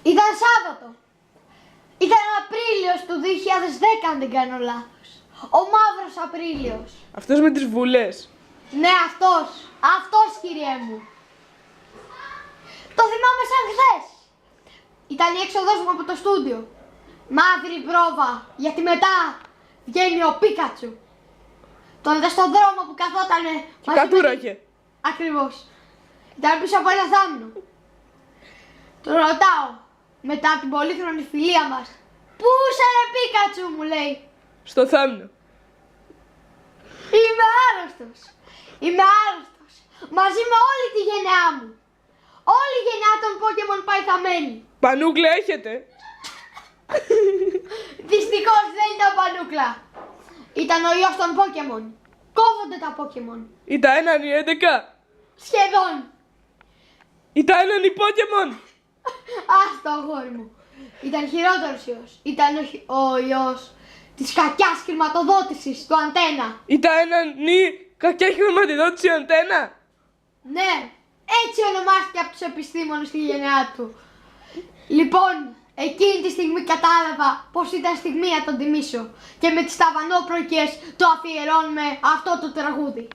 Ήταν Σάββατο. Ήταν Απρίλιος του 2010 αν δεν κάνω λάθος. Ο μαύρος Απρίλιος. Αυτός με τις βουλές. Ναι, αυτός. Αυτός, κυριέ μου. Το θυμάμαι σαν χθες. Ήταν η έξοδος μου από το στούντιο. Μαύρη πρόβα, γιατί μετά βγαίνει ο Πίκατσου. Τον είδα στον δρόμο που καθότανε. Και κατούραγε. Ακριβώς. Ήταν πίσω από ένα θάμνο. Τον ρωτάω, μετά την πολύχρονη φιλία μας, πού είσαι ρε Πίκατσου, μου λέει. Στο θάμνο. Είμαι άρρωστος. Είμαι άρρωστος. Μαζί με όλη τη γενεά μου. Όλη η γενιά των Pokemon πάει χαμένη. Πανούκλα έχετε. Δυστυχώς δεν ήταν πανούκλα. Ήταν ο ιός των Pokemon. Κόβονται τα Pokemon. Ήταν έναν οι 11. Σχεδόν. Ήταν έναν οι Pokemon. Άστο αγόρι μου. Ήταν χειρότερος ιός. Ήταν ο ιός της κακιάς χρηματοδότησης του Αντένα. Ήταν έναν οι κακιά χρηματοδότηση Αντένα. Ναι, έτσι ονομάστηκε από τους επιστήμονες στη γενιά του. Λοιπόν, εκείνη τη στιγμή κατάλαβα πως ήταν στιγμή να τον τιμήσω. Και με τις ταβανόπροικες το αφιερώνουμε αυτό το τραγούδι.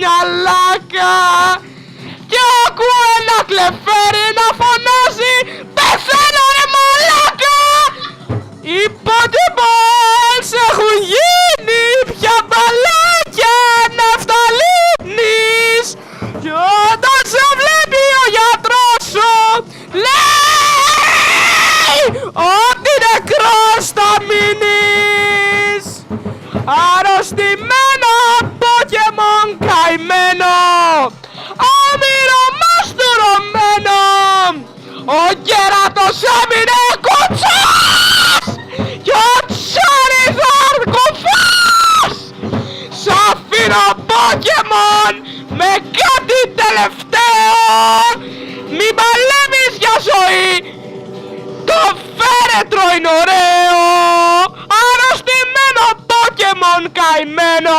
Μια λάκα και ακούω ένα κλεφέρι να φωνάζει «Πεθαίνω ρε μαλάκα!» Οι Pokeballs έχουν γίνει πια μπαλάκια ναυταλίνης και όταν σε βλέπει ο γιατρός σου λέει ότι νεκρός θα μείνεις. Αρρωστημένο Pokemon καημένο, άμυρο μαστουρωμένο, ο κέρατος έμεινε κουτσός και ο Charizard κουφός. Σ' αφήνω Pokemon με κάτι τελευταίο, μη παλεύεις για ζωή, το φέρετρο είναι ωραίο. Αρρωστημένο Pokemon καημένο,